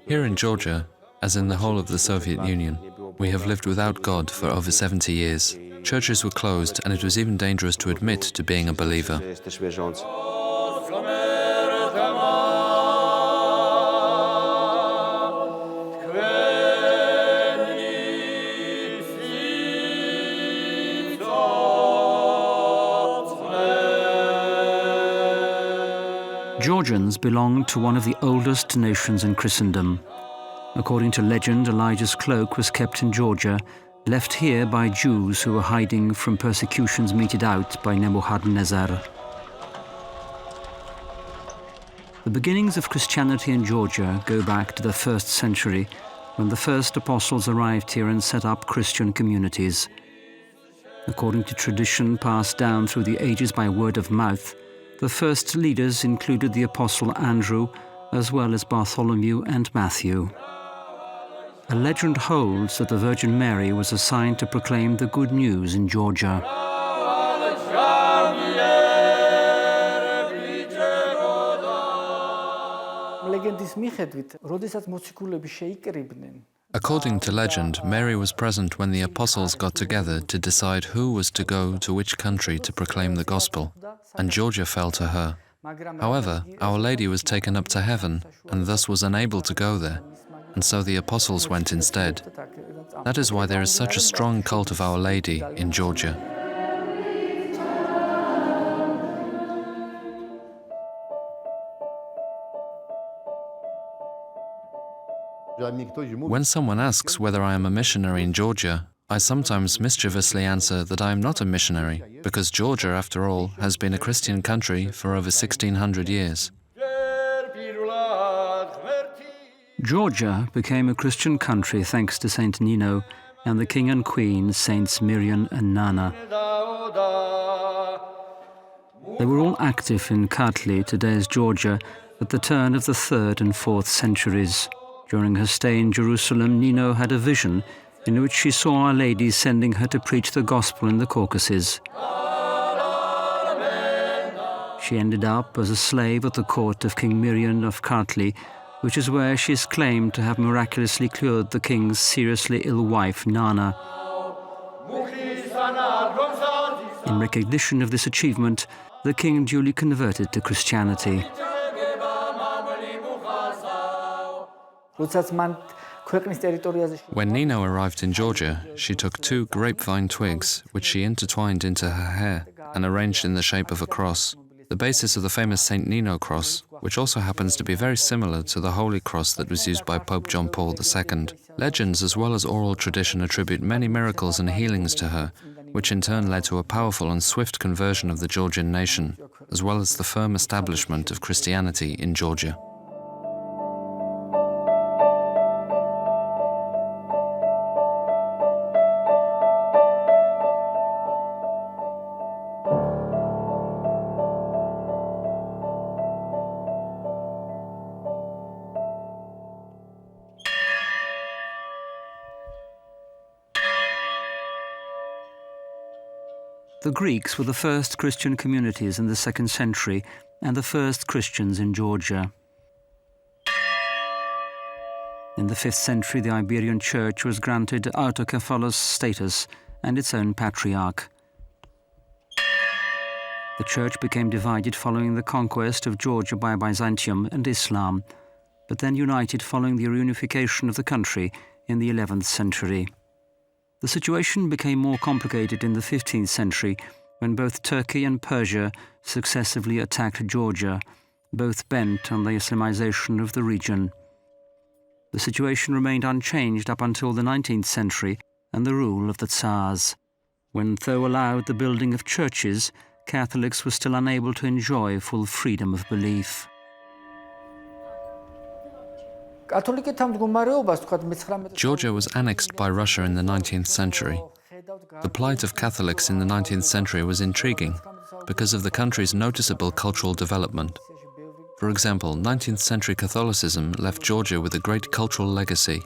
Here in Georgia, as in the whole of the Soviet Union, we have lived without God for over 70 years. Churches were closed, and it was even dangerous to admit to being a believer. Georgians belonged to one of the oldest nations in Christendom. According to legend, Elijah's cloak was kept in Georgia, left here by Jews who were hiding from persecutions meted out by Nebuchadnezzar. The beginnings of Christianity in Georgia go back to the 1st century, when the first apostles arrived here and set up Christian communities. According to tradition passed down through the ages by word of mouth, the first leaders included the apostle Andrew, as well as Bartholomew and Matthew. A legend holds that the Virgin Mary was assigned to proclaim the good news in Georgia. According to legend, Mary was present when the apostles got together to decide who was to go to which country to proclaim the gospel, and Georgia fell to her. However, Our Lady was taken up to heaven and thus was unable to go there, and so the apostles went instead. That is why there is such a strong cult of Our Lady in Georgia. When someone asks whether I am a missionary in Georgia, I sometimes mischievously answer that I am not a missionary, because Georgia, after all, has been a Christian country for over 1600 years. Georgia became a Christian country thanks to Saint Nino and the king and queen, Saints Miriam and Nana. They were all active in Kartli, today's Georgia, at the turn of the 3rd and 4th centuries. During her stay in Jerusalem, Nino had a vision in which she saw Our Lady sending her to preach the gospel in the Caucasus. She ended up as a slave at the court of King Miriam of Kartli, which is where she is claimed to have miraculously cured the king's seriously ill wife, Nana. In recognition of this achievement, the king duly converted to Christianity. When Nino arrived in Georgia, she took 2 grapevine twigs, which she intertwined into her hair and arranged in the shape of a cross, the basis of the famous St. Nino cross, which also happens to be very similar to the Holy Cross that was used by Pope John Paul II. Legends as well as oral tradition attribute many miracles and healings to her, which in turn led to a powerful and swift conversion of the Georgian nation, as well as the firm establishment of Christianity in Georgia. The Greeks were the first Christian communities in the 2nd century and the first Christians in Georgia. In the 5th century, the Iberian Church was granted autocephalous status and its own patriarch. The Church became divided following the conquest of Georgia by Byzantium and Islam, but then united following the reunification of the country in the 11th century. The situation became more complicated in the 15th century when both Turkey and Persia successively attacked Georgia, both bent on the Islamization of the region. The situation remained unchanged up until the 19th century and the rule of the Tsars, when, though allowed the building of churches, Catholics were still unable to enjoy full freedom of belief. Georgia was annexed by Russia in the 19th century. The plight of Catholics in the 19th century was intriguing because of the country's noticeable cultural development. For example, 19th century Catholicism left Georgia with a great cultural legacy.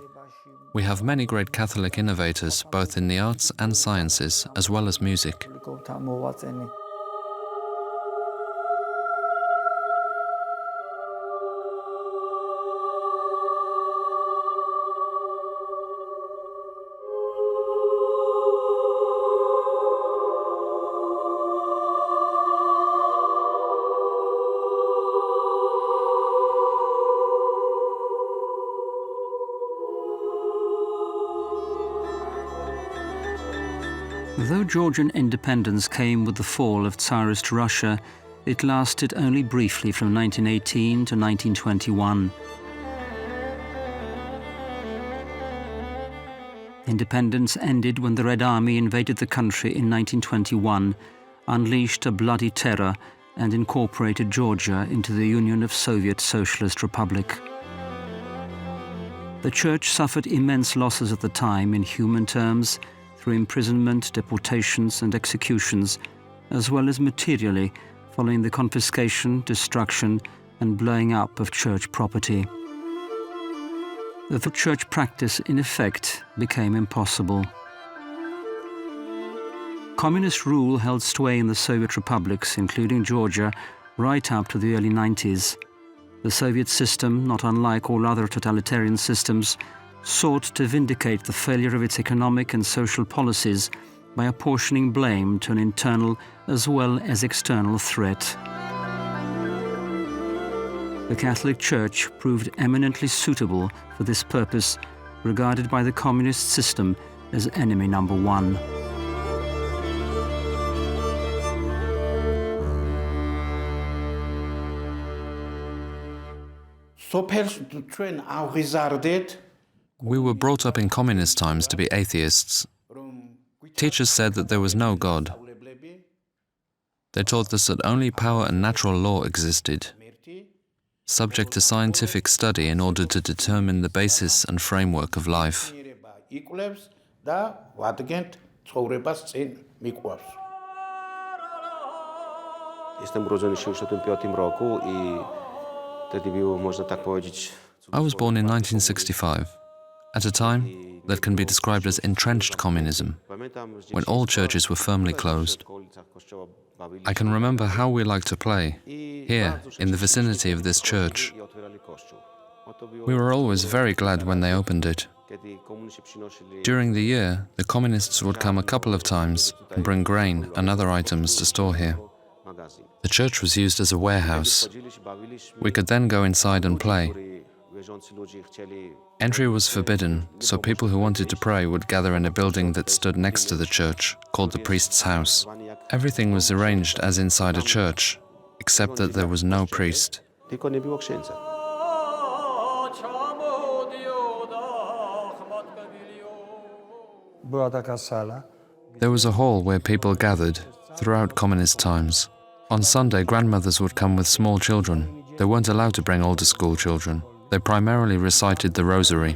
We have many great Catholic innovators, both in the arts and sciences, as well as music. Though Georgian independence came with the fall of Tsarist Russia, it lasted only briefly from 1918 to 1921. Independence ended when the Red Army invaded the country in 1921, unleashed a bloody terror, and incorporated Georgia into the Union of Soviet Socialist Republic. The Church suffered immense losses at the time in human terms, through imprisonment, deportations, and executions, as well as materially, following the confiscation, destruction, and blowing up of church property. The church practice, in effect, became impossible. Communist rule held sway in the Soviet republics, including Georgia, right up to the early 90s. The Soviet system, not unlike all other totalitarian systems, sought to vindicate the failure of its economic and social policies by apportioning blame to an internal as well as external threat. The Catholic Church proved eminently suitable for this purpose, regarded by the communist system as enemy number one. We were brought up in communist times to be atheists. Teachers said that there was no God. They taught us that only power and natural law existed, subject to scientific study in order to determine the basis and framework of life. I was born in 1965, at a time that can be described as entrenched communism, when all churches were firmly closed. I can remember how we liked to play, here, in the vicinity of this church. We were always very glad when they opened it. During the year, the communists would come a couple of times and bring grain and other items to store here. The church was used as a warehouse. We could then go inside and play. Entry was forbidden, so people who wanted to pray would gather in a building that stood next to the church, called the priest's house. Everything was arranged as inside a church, except that there was no priest. There was a hall where people gathered throughout communist times. On Sunday, grandmothers would come with small children. They weren't allowed to bring older school children. They primarily recited the rosary.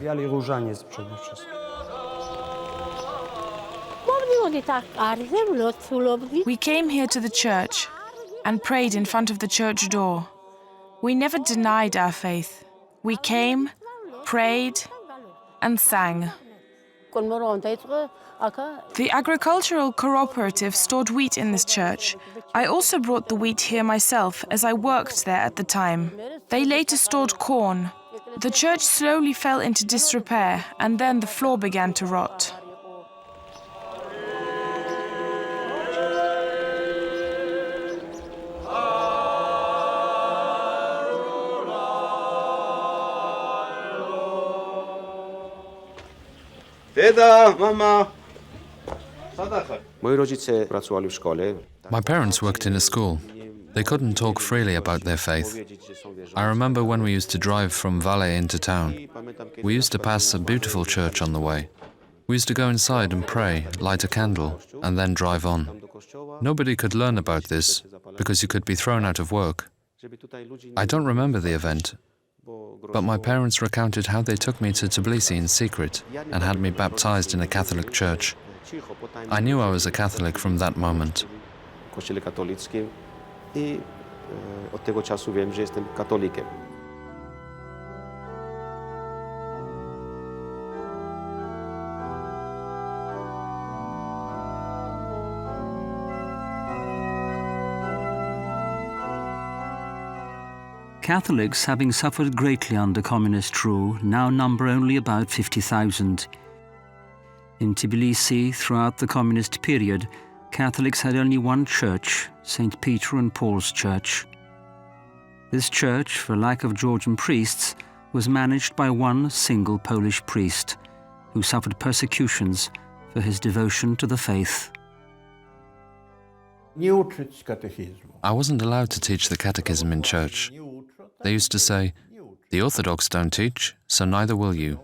We came here to the church and prayed in front of the church door. We never denied our faith. We came, prayed, and sang. The agricultural cooperative stored wheat in this church. I also brought the wheat here myself, as I worked there at the time. They later stored corn. The church slowly fell into disrepair, and then the floor began to rot. Deda, mama. My parents worked in a school. They couldn't talk freely about their faith. I remember when we used to drive from Valẽ into town. We used to pass a beautiful church on the way. We used to go inside and pray, light a candle, and then drive on. Nobody could learn about this, because you could be thrown out of work. I don't remember the event, but my parents recounted how they took me to Tbilisi in secret and had me baptized in a Catholic church. I knew I was a Catholic from that moment. Catholics, having suffered greatly under communist rule, now number only about 50,000. In Tbilisi, throughout the communist period, Catholics had only one church, St. Peter and Paul's Church. This church, for lack of Georgian priests, was managed by one single Polish priest, who suffered persecutions for his devotion to the faith. Nie uczyć katechizmu. I wasn't allowed to teach the catechism in church. They used to say, "The Orthodox don't teach, so neither will you."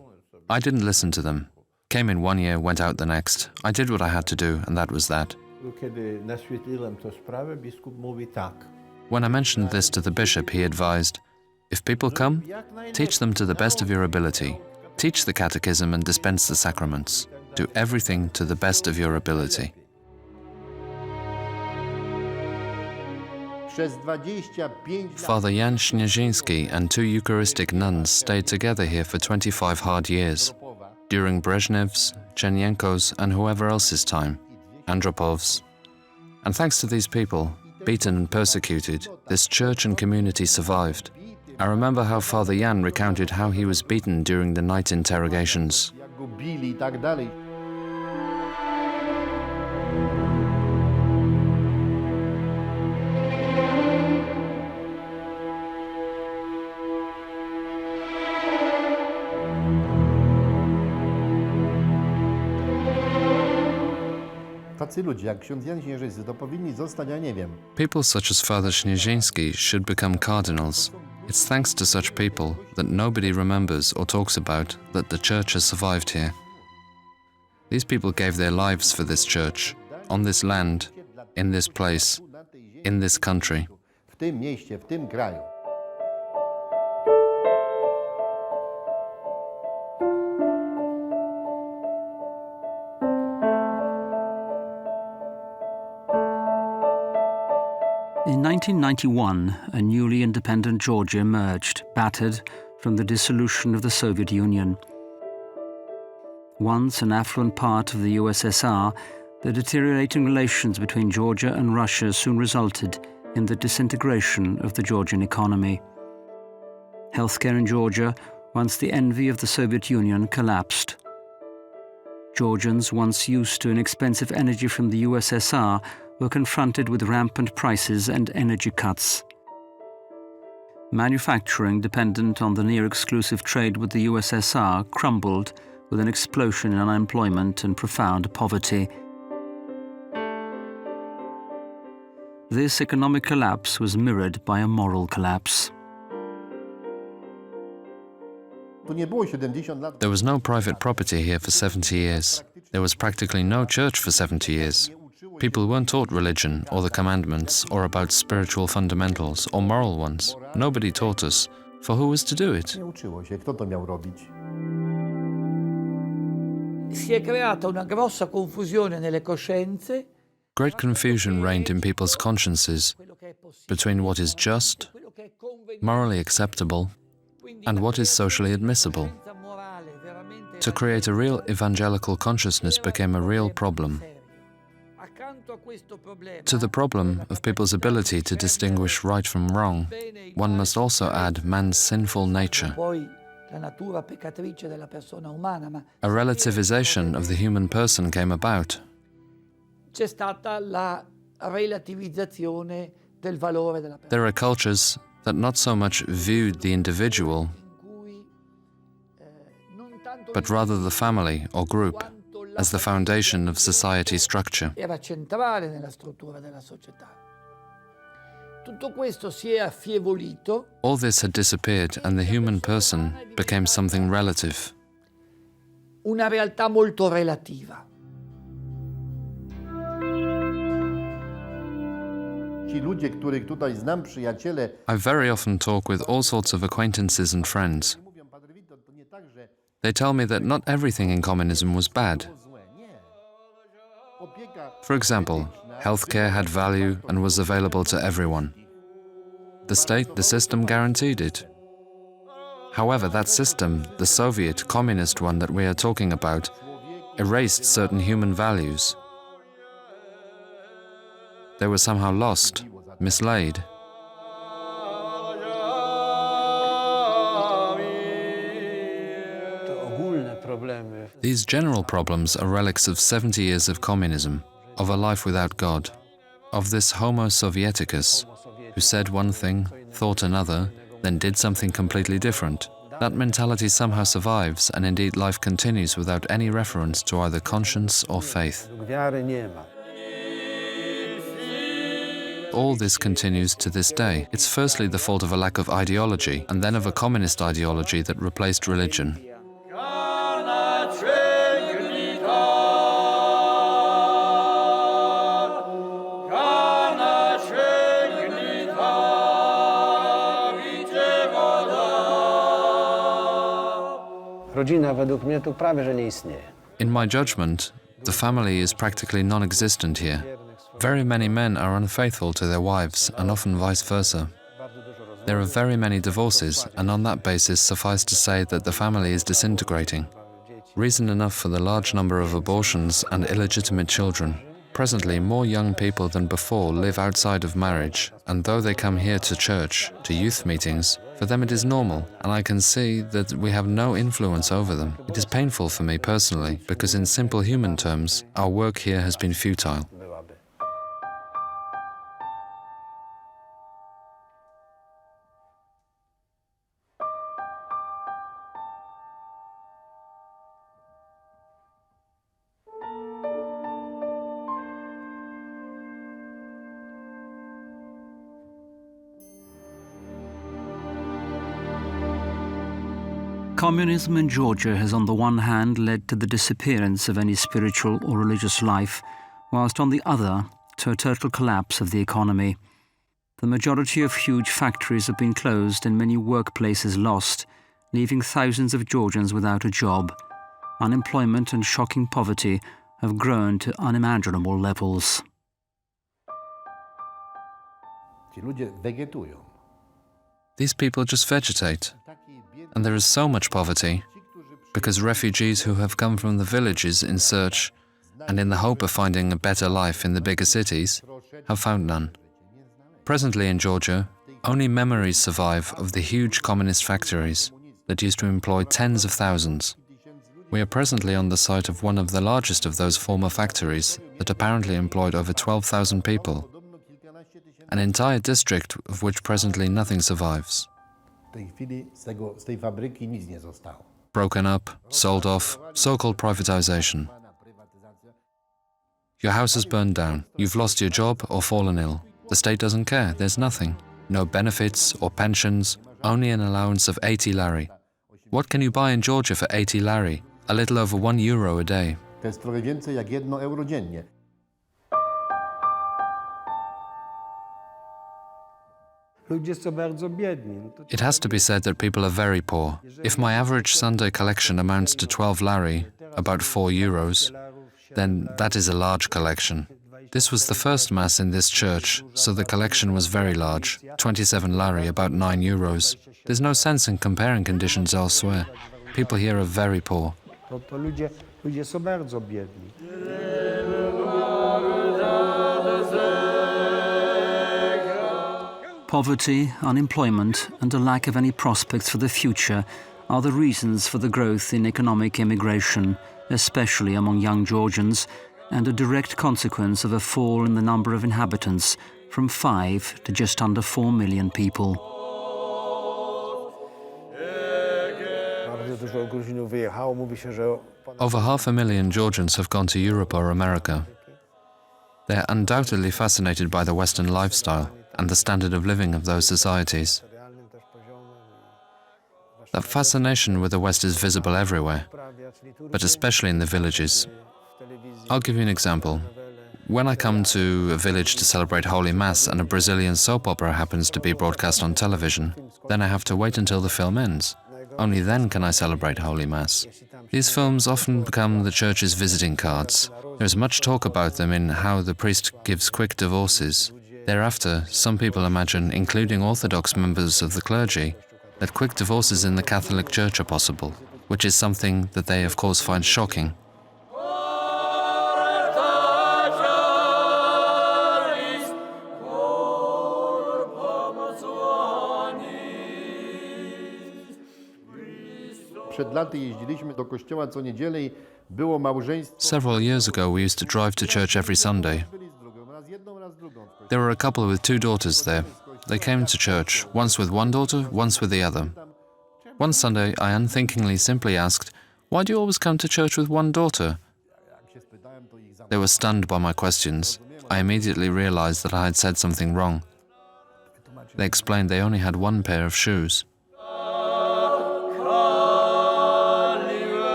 I didn't listen to them. Came in one year, went out the next. I did what I had to do, and that was that. Kiedy naświetliłem tę sprawę, biskup mówi tak. When I mentioned this to the bishop, he advised, "If people come, teach them to the best of your ability. Teach the catechism and dispense the sacraments. Do everything to the best of your ability." Father Jan Śnieżyński and two Eucharistic nuns stayed together here for 25 hard years, during Brezhnev's, Chernenko's and whoever else's time, Andropov's. And thanks to these people, beaten and persecuted, this church and community survived. I remember how Father Jan recounted how he was beaten during the night interrogations. Tacy ludzie jak ksiądz Jan Śnieżyński to powinni zostać, ja nie wiem. People such as Father Śnieżyński should become cardinals. It's thanks to such people that nobody remembers or talks about that the church has survived here. These people gave their lives for this church, on this land, in this place, in this country. W tym mieście, w tym kraju. In 1991, a newly independent Georgia emerged, battered from the dissolution of the Soviet Union. Once an affluent part of the USSR, the deteriorating relations between Georgia and Russia soon resulted in the disintegration of the Georgian economy. Healthcare in Georgia, once the envy of the Soviet Union, collapsed. Georgians, once used to inexpensive energy from the USSR, were confronted with rampant prices and energy cuts. Manufacturing, dependent on the near-exclusive trade with the USSR, crumbled with an explosion in unemployment and profound poverty. This economic collapse was mirrored by a moral collapse. There was no private property here for 70 years. There was practically no church for 70 years. People weren't taught religion or the commandments or about spiritual fundamentals or moral ones. Nobody taught us. For who was to do it? Nie uczyło się, kto to miał robić? Si è creata una grossa confusione nelle coscienze. Great confusion reigned in people's consciences between what is just, morally acceptable, and what is socially admissible. To create a real evangelical consciousness became a real problem. To the problem of people's ability to distinguish right from wrong, one must also add man's sinful nature. A relativization of the human person came about. There are cultures that not so much viewed the individual, but rather the family or group as the foundation of society structure. Era centrale nella struttura della società. Tutto questo si è affievolito. All this had disappeared and the human person became something relative. Una realtà molto relativa. Ci ludzie, których tutaj znam, przyjaciele, I very often talk with all sorts of acquaintances and friends. mówią, Padre Witold, to nie tak, że They tell me that not everything in communism was bad. złe, nie. Opieka For example, healthcare had value and was available to everyone. The state, the system guaranteed it. However, that system, the Soviet, communist one that we are talking about, erased certain human values. They were somehow lost, mislaid. These general problems are relics of 70 years of communism, of a life without God, of this Homo Sovieticus, who said one thing, thought another, then did something completely different. That mentality somehow survives, and indeed life continues without any reference to either conscience or faith. Wiary nie ma. All this continues to this day. It's firstly the fault of a lack of ideology, and then of a communist ideology that replaced religion. Rodzina według mnie tu prawie że nie istnieje. In my judgment, the family is practically non-existent here. Very many men are unfaithful to their wives, and often vice versa. There are very many divorces, and on that basis suffice to say that the family is disintegrating. Reason enough for the large number of abortions and illegitimate children. Presently, more young people than before live outside of marriage, and though they come here to church, to youth meetings, for them it is normal, and I can see that we have no influence over them. It is painful for me personally, because in simple human terms, our work here has been futile. Communism in Georgia has on the one hand led to the disappearance of any spiritual or religious life, whilst on the other to a total collapse of the economy. The majority of huge factories have been closed and many workplaces lost, leaving thousands of Georgians without a job. Unemployment and shocking poverty have grown to unimaginable levels. Ci ludzie wegetują. These people just vegetate. And there is so much poverty, because refugees who have come from the villages in search and in the hope of finding a better life in the bigger cities have found none. Presently in Georgia, only memories survive of the huge communist factories that used to employ tens of thousands. We are presently on the site of one of the largest of those former factories that apparently employed over 12,000 people, an entire district of which presently nothing survives. W tej chwili z tej fabryki nic nie zostało. Broken up, sold off, so-called privatization. Your house is burned down, you've lost your job or fallen ill. The state doesn't care, there's nothing. No benefits or pensions, only an allowance of 80 lari. What can you buy in Georgia for 80 lari? A little over €1 a day. To jest trochę więcej jak €1 dziennie. It has to be said that people are very poor. If my average Sunday collection amounts to 12 lari, about €4, then that is a large collection. This was the first Mass in this church, so the collection was very large, 27 lari, about €9. There's no sense in comparing conditions elsewhere. People here are very poor. Poverty, unemployment, and a lack of any prospects for the future are the reasons for the growth in economic immigration, especially among young Georgians, and a direct consequence of a fall in the number of inhabitants from 5 to just under 4 million people. Over 500,000 Georgians have gone to Europe or America. They are undoubtedly fascinated by the Western lifestyle and the standard of living of those societies. That fascination with the West is visible everywhere, but especially in the villages. I'll give you an example. When I come to a village to celebrate Holy Mass and a Brazilian soap opera happens to be broadcast on television, then I have to wait until the film ends. Only then can I celebrate Holy Mass. These films often become the church's visiting cards. There's much talk about them in how the priest gives quick divorces. Thereafter, some people imagine, including Orthodox members of the clergy, that quick divorces in the Catholic Church are possible, which is something that they of course find shocking. Przed laty jeździliśmy do kościoła co niedzielę i było małżeństwo. Several years ago, we used to drive to church every Sunday. There were a couple with 2 daughters there. They came to church, once with one daughter, once with the other. One Sunday, I unthinkingly simply asked, "Why do you always come to church with one daughter?" They were stunned by my questions. I immediately realized that I had said something wrong. They explained they only had one pair of shoes.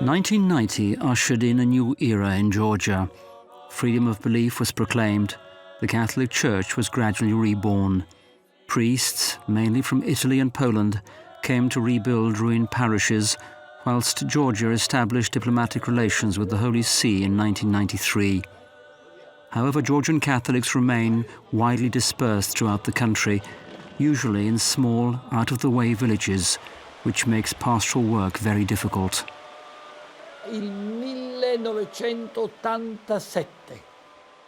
In 1990 ushered in a new era in Georgia. Freedom of belief was proclaimed. The Catholic Church was gradually reborn. Priests, mainly from Italy and Poland, came to rebuild ruined parishes, whilst Georgia established diplomatic relations with the Holy See in 1993. However, Georgian Catholics remain widely dispersed throughout the country, usually in small, out-of-the-way villages, which makes pastoral work very difficult. Il 1987.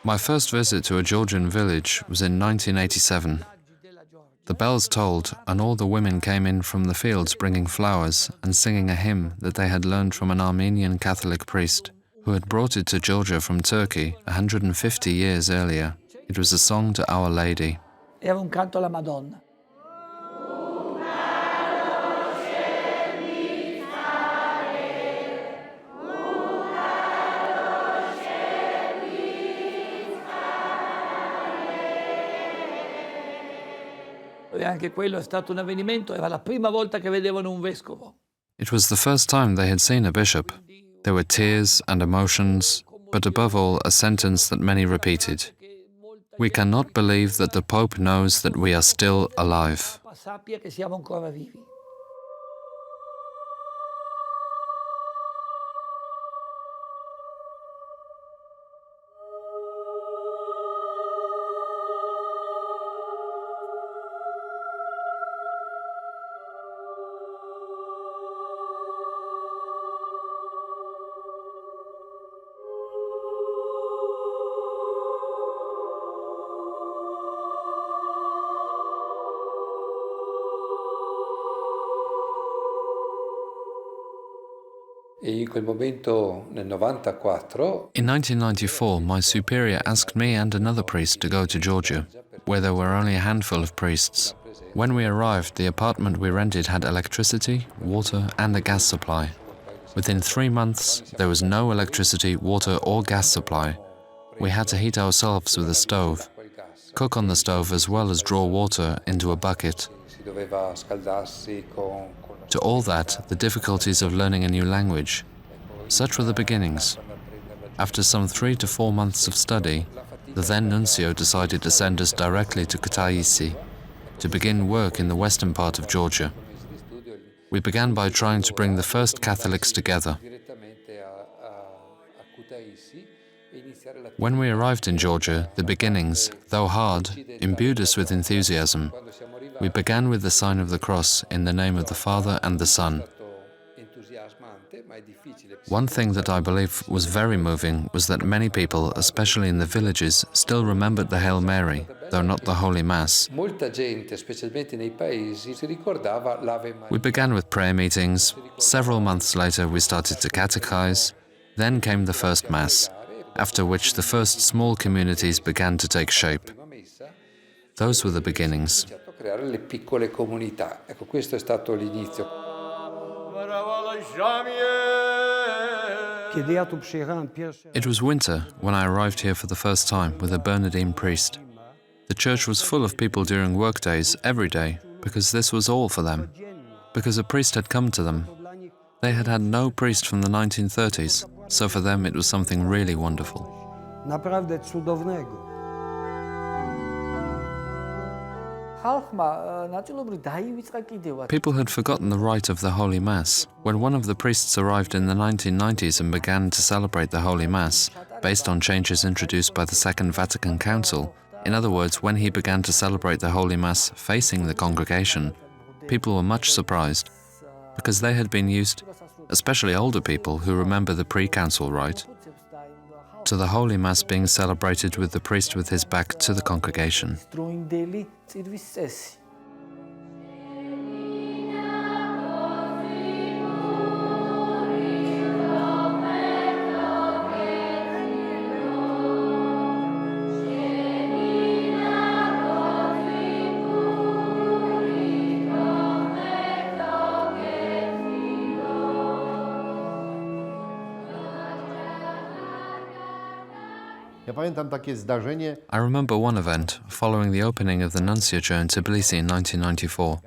My first visit to a Georgian village was in 1987. The bells tolled, and all the women came in from the fields bringing flowers and singing a hymn that they had learned from an Armenian Catholic priest who had brought it to Georgia from Turkey 150 years earlier. It was a song to Our Lady. Era un canto alla Madonna. E anche quello è stato un avvenimento, era la prima volta che vedevano un vescovo. It was the first time they had seen a bishop. There were tears and emotions, but above all a sentence that many repeated. We cannot believe that the Pope knows that we are still alive. Sappia che siamo ancora vivi. E in quel momento, nel 94, In 1994, my superior asked me and another priest to go to Georgia, where there were only a handful of priests. When we arrived, the apartment we rented had electricity, water, and a gas supply. Within 3 months, there was no electricity, water, or gas supply. We had to heat ourselves with a stove, cook on the stove as well as draw water into a bucket. si doveva scaldarsi con To all that, the difficulties of learning a new language. Such were the beginnings. After some 3 to 4 months of study, the then nuncio decided to send us directly to Kutaisi to begin work in the western part of Georgia. We began by trying to bring the first Catholics together. direttamente a Kutaisi e iniziare la When we arrived in Georgia, the beginnings, though hard, imbued us with enthusiasm. We began with the sign of the cross in the name of the Father and the Son. entusiasmante, ma è difficile. One thing that I believe was very moving was that many people, especially in the villages, still remembered the Hail Mary, though not the Holy Mass. Molta gente, specialmente nei paesi, si ricordava l'Ave Maria. We began with prayer meetings. Several months later, we started to catechize. Then came the first Mass, after which the first small communities began to take shape. Those were the beginnings. A creare le piccole comunità. Ecco, questo è stato l'inizio. It was winter when I arrived here for the first time with a Bernardine priest. The church was full of people during workdays every day, because this was all for them. Because a priest had come to them. They had had no priest from the 1930s, so for them it was something really wonderful. Naprawdę cudownego. People had forgotten the rite of the Holy Mass. When one of the priests arrived in the 1990s and began to celebrate the Holy Mass, based on changes introduced by the Second Vatican Council, in other words, when he began to celebrate the Holy Mass facing the congregation, people were much surprised, because they had been used, especially older people who remember the pre-council rite, to the Holy Mass being celebrated with the priest with his back to the congregation. Ja pamiętam takie zdarzenie. I remember one event following the opening of the nunciature in Tbilisi in 1994.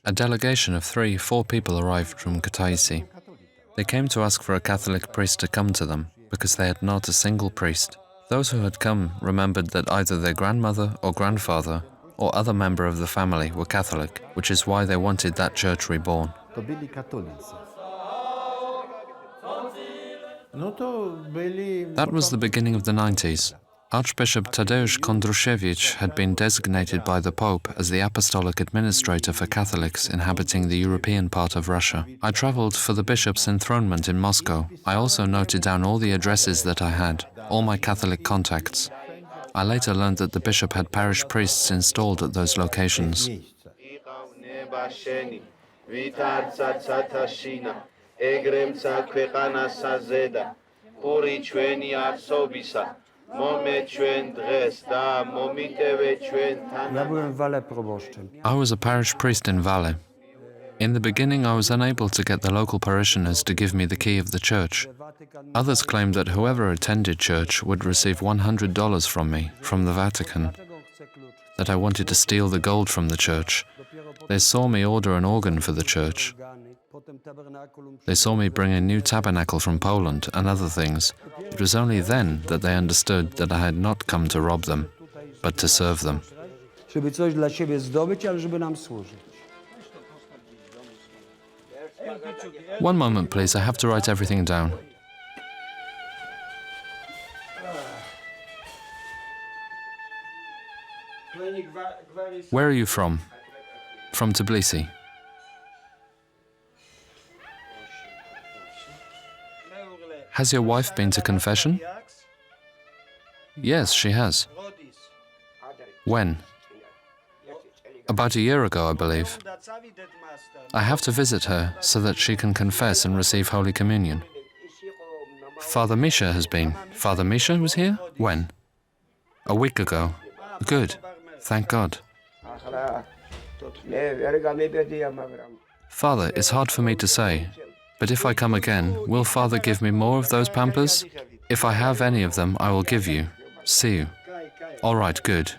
A delegation of 4 people arrived from Kutaisi. They came to ask for a Catholic priest to come to them because they had not a single priest. Those who had come remembered that either their grandmother or grandfather or other member of the family were Catholic, which is why they wanted that church reborn. To byli katolicy. That was the beginning of the 90s. Archbishop Tadeusz Kondruszewicz had been designated by the Pope as the apostolic administrator for Catholics inhabiting the European part of Russia. I travelled for the bishop's enthronement in Moscow. I also noted down all the addresses that I had, all my Catholic contacts. I later learned that the bishop had parish priests installed at those locations. Ja byłem w Valẽ proboszczem. I was a parish priest in Valẽ. In the beginning, I was unable to get the local parishioners to give me the key of the church. Others claimed that whoever attended church would receive $100 from me, from the Vatican, that I wanted to steal the gold from the church. They saw me order an organ for the church. They saw me bring a new tabernacle from Poland and other things. It was only then that they understood that I had not come to rob them, but to serve them. Żeby coś dla siebie zdobyć, ale żeby nam służyć. One moment, please. I have to write everything down. Where are you from? From Tbilisi. Has your wife been to confession? Yes, she has. When? About a year ago, I believe. I have to visit her so that she can confess and receive Holy Communion. Father Misha has been. Father Misha was here? When? A week ago. Good. Thank God. Father, it's hard for me to say, but if I come again, will Father give me more of those pampers? If I have any of them, I will give you. See you. All right, good.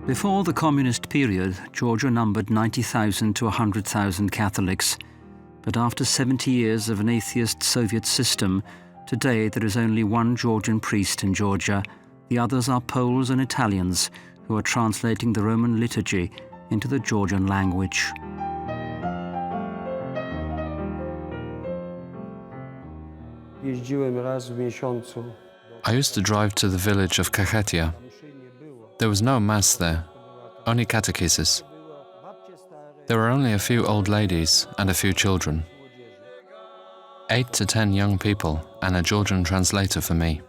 Before the communist period, Georgia numbered 90,000 to 100,000 Catholics. But after 70 years of an atheist Soviet system, today there is only one Georgian priest in Georgia. The others are Poles and Italians who are translating the Roman liturgy into the Georgian language. Jeździłem raz w miesiącu. I used to drive to the village of Kachetia. There was no mass there, only catechesis. There were only a few old ladies and a few children. 8 to 10 young people and a Georgian translator for me.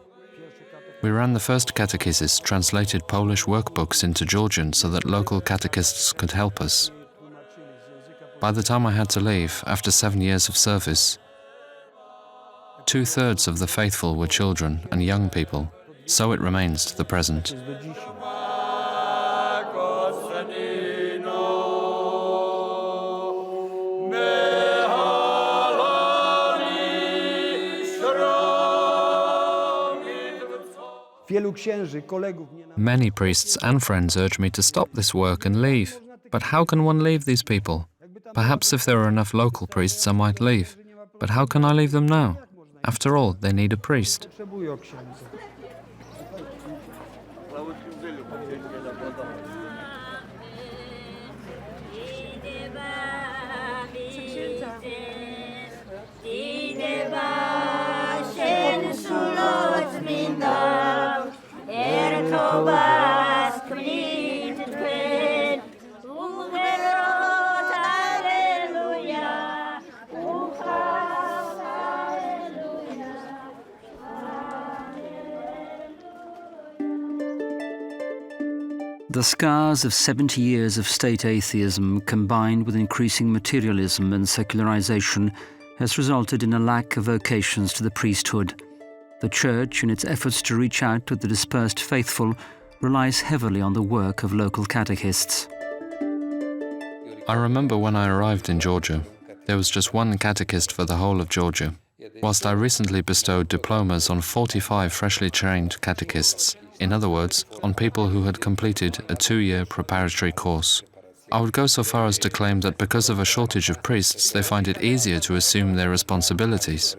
We ran the first catechesis, translated Polish workbooks into Georgian so that local catechists could help us. By the time I had to leave, after 7 years of service, 2/3 of the faithful were children and young people, so it remains to the present. Wielu księży, kolegów mnie Many priests and friends urge me to stop this work and leave. But how can one leave these people? Perhaps if there are enough local priests, I might leave. But how can I leave them now? After all, they need a priest. potrzebują księdza. The scars of 70 years of state atheism combined with increasing materialism and secularization has resulted in a lack of vocations to the priesthood. The Church, in its efforts to reach out to the dispersed faithful, relies heavily on the work of local catechists. I remember when I arrived in Georgia, there was just one catechist for the whole of Georgia, whilst I recently bestowed diplomas on 45 freshly trained catechists, in other words, on people who had completed a 2-year preparatory course. I would go so far as to claim that because of a shortage of priests, they find it easier to assume their responsibilities.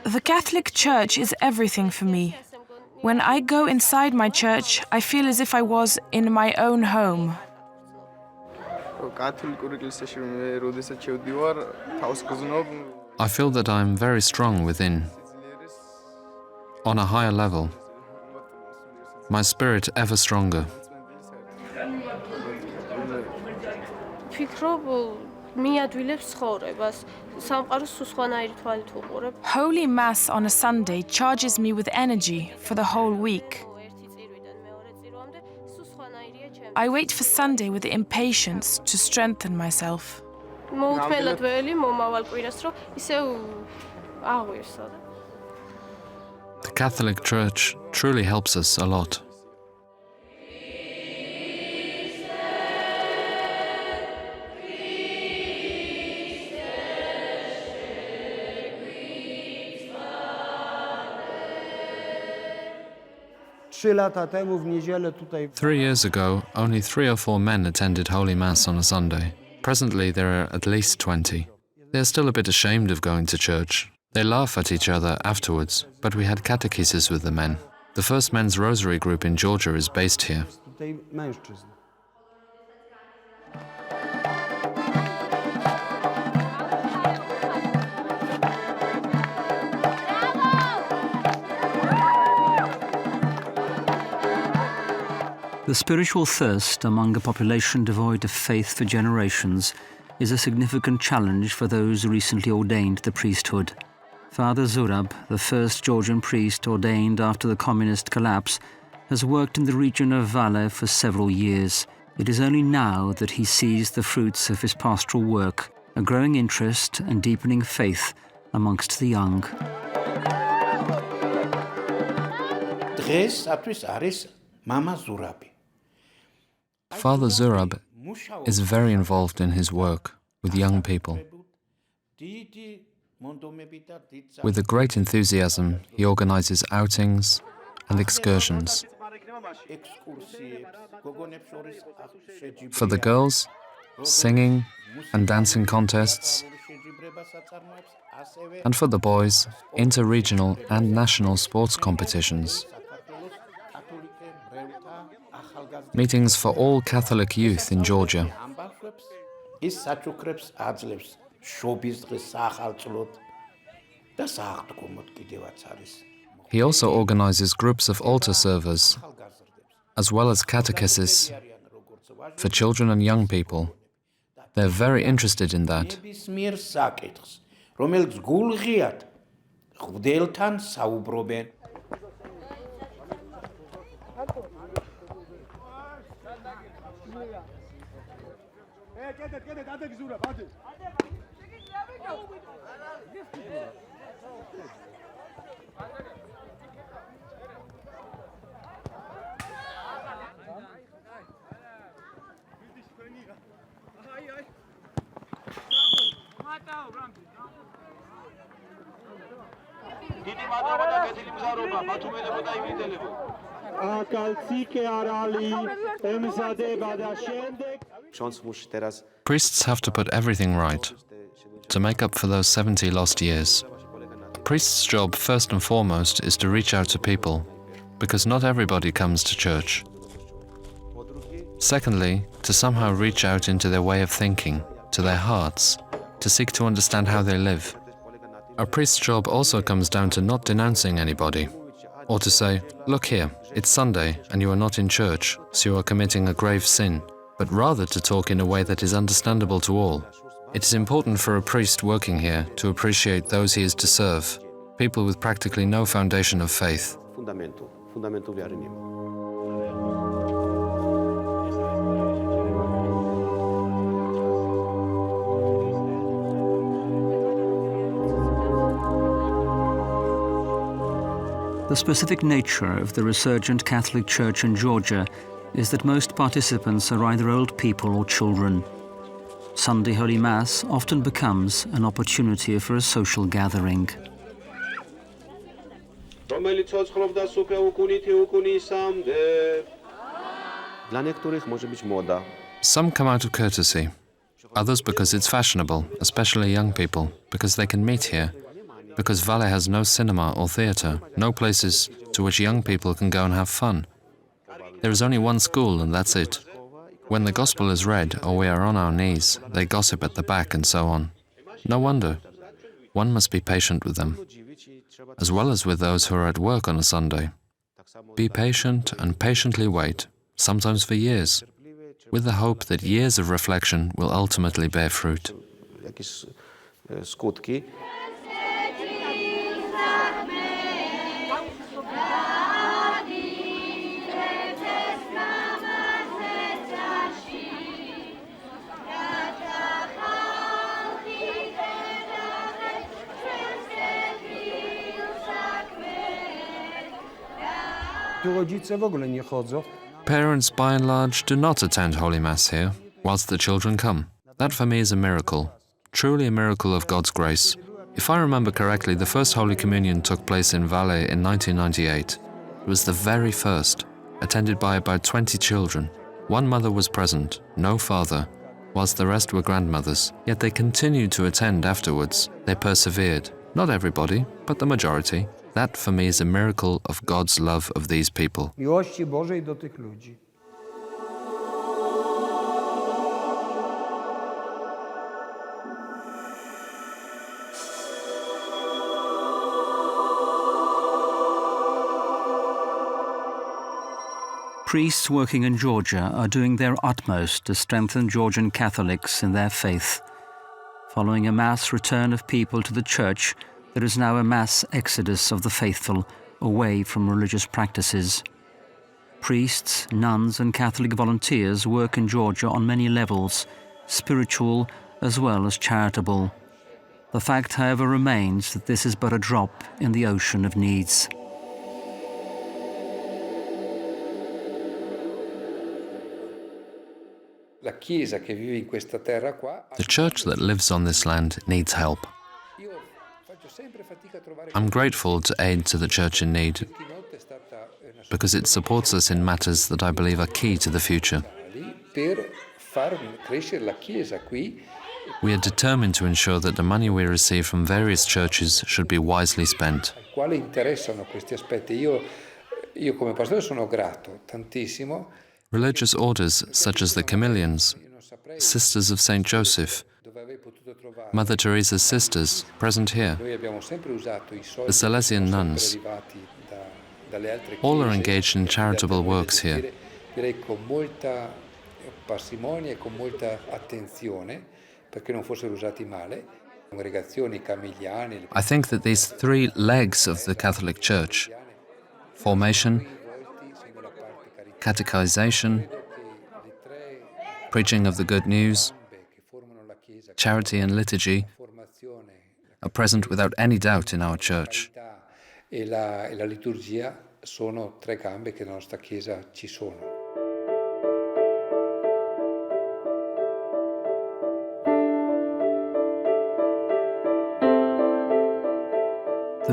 The Catholic Church is everything for me. When I go inside my church, I feel as if I was in my own home. I feel that I am very strong within, on a higher level, my spirit ever stronger. Holy Mass on a Sunday charges me with energy for the whole week. I wait for Sunday with impatience to strengthen myself. The Catholic Church truly helps us a lot. Trzy lata temu w niedzielę tutaj 3 years ago, only 3 or 4 men attended Holy Mass on a Sunday. Presently, there are at least 20. They are still a bit ashamed of going to church. They laugh at each other afterwards, but we had catechesis with the men. The first men's rosary group in Georgia is based here. tutaj mężczyzn. The spiritual thirst among a population devoid of faith for generations is a significant challenge for those recently ordained the priesthood. Father Zurab, the first Georgian priest ordained after the communist collapse, has worked in the region of Valẽ for several years. It is only now that he sees the fruits of his pastoral work, a growing interest and deepening faith amongst the young. Father Zurab is very involved in his work with young people. With a great enthusiasm, he organizes outings and excursions. For the girls, singing and dancing contests, and for the boys, inter-regional and national sports competitions. Meetings for all Catholic youth in Georgia. He also organizes groups of altar servers, as well as catechesis for children and young people. They're very interested in that. Priests have to put everything right to make up for those 70 lost years. A priest's job, first and foremost, is to reach out to people, because not everybody comes to church. Secondly, to somehow reach out into their way of thinking, to their hearts, to seek to understand how they live. A priest's job also comes down to not denouncing anybody, or to say, look here, it's Sunday and you are not in church, so you are committing a grave sin, but rather to talk in a way that is understandable to all. It is important for a priest working here to appreciate those he is to serve, people with practically no foundation of faith. Fundamentul wiary nie ma. The specific nature of the resurgent Catholic Church in Georgia is that most participants are either old people or children. Sunday Holy Mass often becomes an opportunity for a social gathering. Dla niektórych może być moda. Some come out of courtesy, others because it's fashionable, especially young people, because they can meet here, because Valẽ has no cinema or theatre, no places to which young people can go and have fun. There is only one school and that's it. When the Gospel is read or we are on our knees, they gossip at the back and so on. No wonder. One must be patient with them, as well as with those who are at work on a Sunday. Be patient and patiently wait, sometimes for years, with the hope that years of reflection will ultimately bear fruit. Jakieś skutki. Tu rodzice w ogóle nie chodzą. Parents, by and large, do not attend Holy Mass here, whilst the children come. That for me is a miracle, truly a miracle of God's grace. If I remember correctly, the first Holy Communion took place in Valẽ in 1998. It was the very first, attended by about 20 children. One mother was present, no father, whilst the rest were grandmothers. Yet they continued to attend afterwards. They persevered. Not everybody, but the majority. That for me is a miracle of God's love of these people. Miłości Bożej do tych ludzi. Priests working in Georgia are doing their utmost to strengthen Georgian Catholics in their faith. Following a mass return of people to the church, there is now a mass exodus of the faithful away from religious practices. Priests, nuns and Catholic volunteers work in Georgia on many levels, spiritual as well as charitable. The fact, however, remains that this is but a drop in the ocean of needs. The church that lives on this land needs help. I'm grateful to aid to the church in need because it supports us in matters that I believe are key to the future. We are determined to ensure that the money we receive from various churches should be wisely spent. Religious orders such as the Camillians, Sisters of St. Joseph, Mother Teresa's sisters, present here, the Salesian nuns, all are engaged in charitable works here. I think that these three legs of the Catholic Church, formation, catechization, preaching of the good news, charity and liturgy, are present without any doubt in our church. The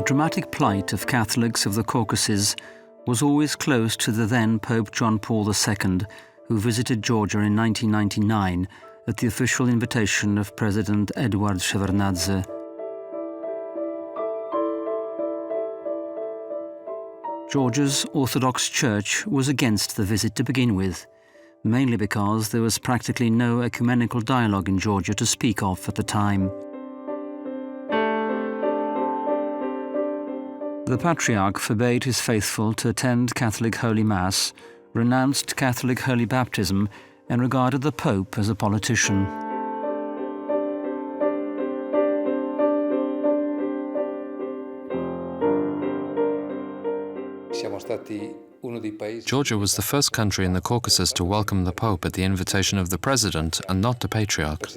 dramatic plight of Catholics of the Caucasus was always close to the then Pope John Paul II, who visited Georgia in 1999 at the official invitation of President Eduard Shevardnadze. Georgia's Orthodox Church was against the visit to begin with, mainly because there was practically no ecumenical dialogue in Georgia to speak of at the time. The Patriarch forbade his faithful to attend Catholic Holy Mass, renounced Catholic Holy Baptism, and regarded the Pope as a politician. Georgia was the first country in the Caucasus to welcome the Pope at the invitation of the President and not the Patriarch.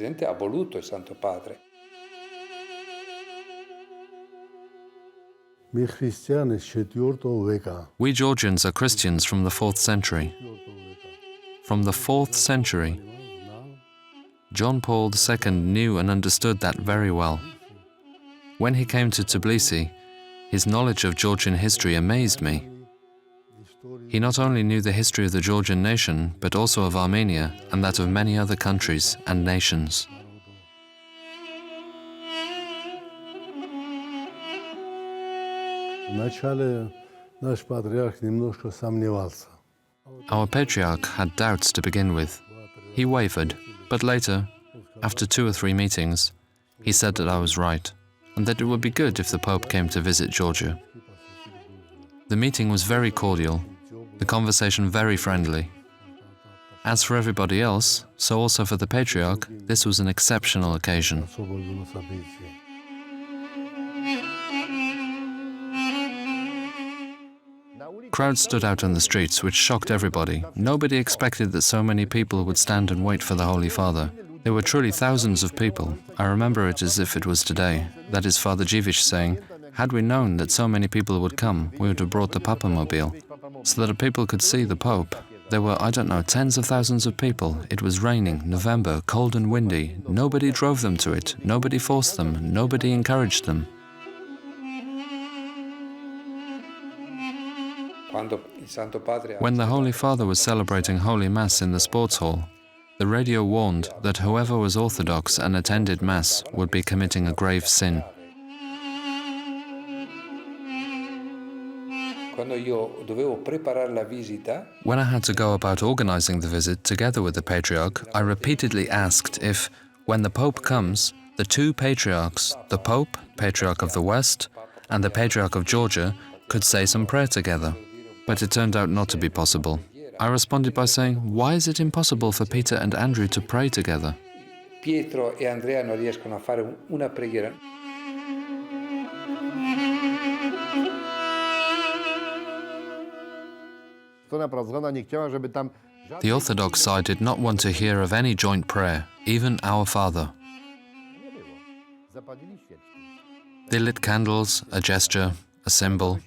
We Georgians are Christians from the 4th century. From the 4th century. John Paul II knew and understood that very well. When he came to Tbilisi, his knowledge of Georgian history amazed me. He not only knew the history of the Georgian nation, but also of Armenia and that of many other countries and nations. Our Patriarch had doubts to begin with. He wavered, but later, after 2 or 3 meetings, he said that I was right, and that it would be good if the Pope came to visit Georgia. The meeting was very cordial, the conversation very friendly. As for everybody else, so also for the Patriarch, this was an exceptional occasion. Crowds stood out on the streets, which shocked everybody. Nobody expected that so many people would stand and wait for the Holy Father. There were truly thousands of people. I remember it as if it was today. That is Father Dziwisz saying, "Had we known that so many people would come, we would have brought the Papamobile, so that people could see the Pope." There were, I don't know, tens of thousands of people. It was raining, November, cold and windy. Nobody drove them to it. Nobody forced them. Nobody encouraged them. When the Holy Father was celebrating Holy Mass in the sports hall, the radio warned that whoever was Orthodox and attended Mass would be committing a grave sin. When I had to go about organizing the visit together with the Patriarch, I repeatedly asked if, when the Pope comes, the 2 Patriarchs, the Pope, Patriarch of the West, and the Patriarch of Georgia, could say some prayer together. But it turned out not to be possible. I responded by saying, why is it impossible for Peter and Andrew to pray together? Pietro e Andrea non riescono a fare una preghiera. The Orthodox side did not want to hear of any joint prayer, even Our Father. They lit candles, a gesture, a symbol.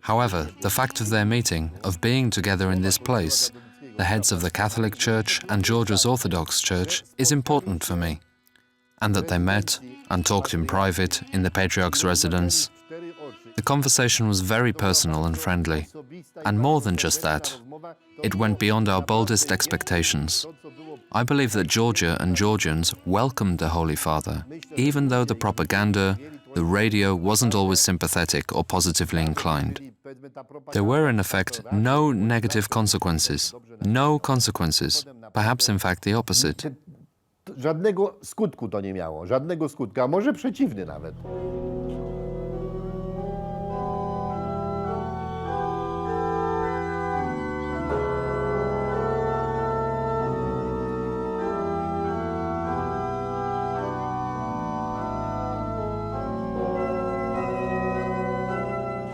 However, the fact of their meeting, of being together in this place, the heads of the Catholic Church and Georgia's Orthodox Church, is important for me. And that they met and talked in private in the Patriarch's residence. The conversation was very personal and friendly. And more than just that, it went beyond our boldest expectations. I believe that Georgia and Georgians welcomed the Holy Father, even though the propaganda, the radio wasn't always sympathetic or positively inclined. There were, in effect, no negative consequences. No consequences. Perhaps, in fact, the opposite. Żadnego skutku to nie miało, żadnego skutku, a może przeciwny nawet.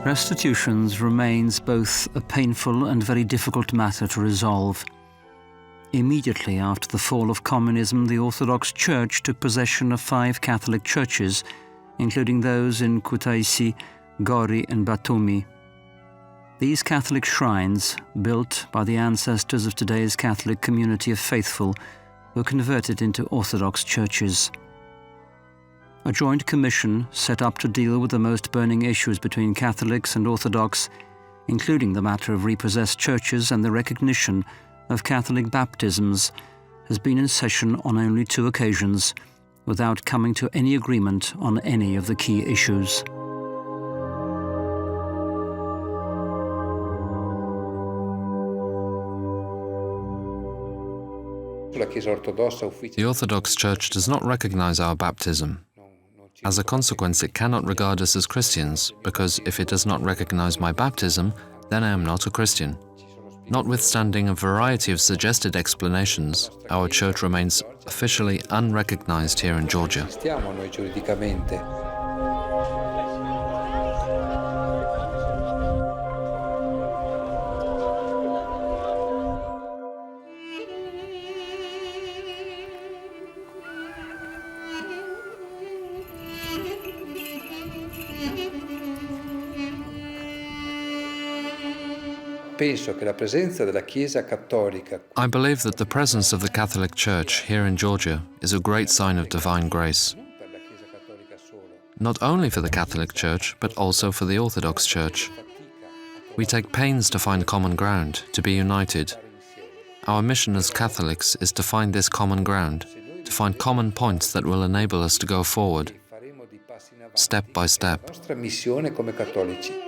Restitutions remains both a painful and very difficult matter to resolve. Immediately after the fall of communism, the Orthodox Church took possession of 5 Catholic churches, including those in Kutaisi, Gori and Batumi. These Catholic shrines, built by the ancestors of today's Catholic community of faithful, were converted into Orthodox churches. A joint commission set up to deal with the most burning issues between Catholics and Orthodox, including the matter of repossessed churches and the recognition of Catholic baptisms, has been in session on only 2 occasions, without coming to any agreement on any of the key issues. The Orthodox Church does not recognize our baptism. As a consequence, it cannot regard us as Christians, because if it does not recognize my baptism, then I am not a Christian. Notwithstanding a variety of suggested explanations, our church remains officially unrecognized here in Georgia. Stiamo noi giuridicamente. Penso che la presenza della Chiesa cattolica I believe that the presence of the Catholic Church here in Georgia is a great sign of divine grace, per la Chiesa cattolica solo not only for the Catholic Church, but also for the Orthodox Church. We take pains to find common ground, to be united. Our mission as Catholics is to find this common ground, to find common points that will enable us to go forward, faremo di passi in avanti. step by step. La nostra missione come cattolici.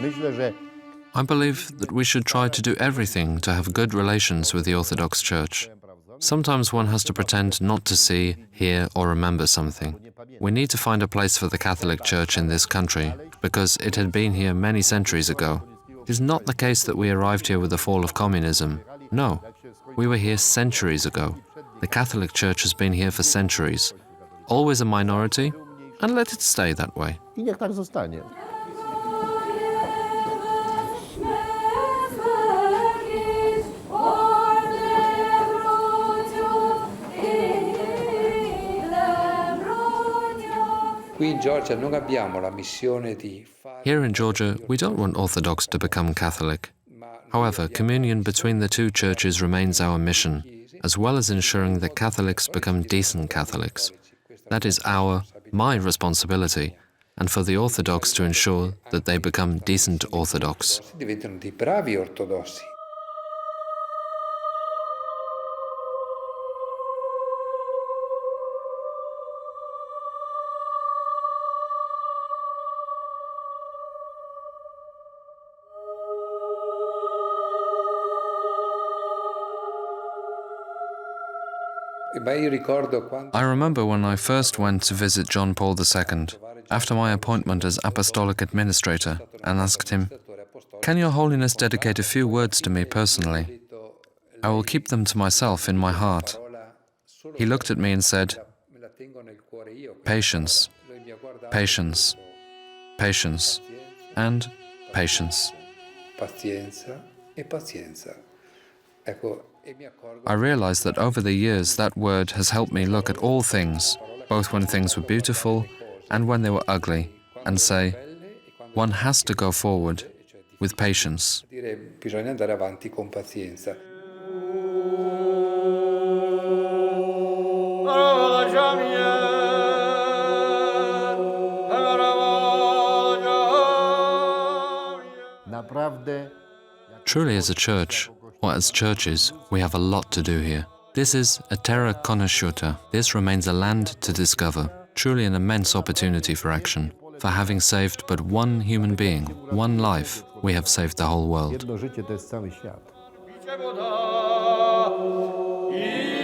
Myślę, że I believe that we should try to do everything to have good relations with the Orthodox Church. Sometimes one has to pretend not to see, hear, or remember something. We need to find a place for the Catholic Church in this country, because it had been here many centuries ago. It is not the case that we arrived here with the fall of communism. No, we were here centuries ago. The Catholic Church has been here for centuries. Always a minority, and let it stay that way. i niech tak zostanie. Qui in Georgia non abbiamo la missione di fare Here in Georgia, we don't want Orthodox to become Catholic. However, communion between the two churches remains our mission, as well as ensuring that Catholics become decent Catholics. That is my responsibility, and for the Orthodox to ensure that they become decent Orthodox. diventano dei bravi ortodossi. Io ricordo quando I remember when I first went to visit John Paul II, after my appointment as Apostolic Administrator, and asked him, "Can Your Holiness dedicate a few words to me personally? I will keep them to myself in my heart." He looked at me and said, "Patience, patience, patience, and patience." pazienza e pazienza. Ecco, I realized that over the years that word has helped me look at all things, both when things were beautiful and when they were ugly, and say, one has to go forward with patience. dire bisogna andare avanti con pazienza. Naprawdę Truly, as a church, or as churches, we have a lot to do here. This is a terra conosciuta. This remains a land to discover. Truly an immense opportunity for action. For having saved but one human being, one life, we have saved the whole world. jedno życie to jest cały świat. I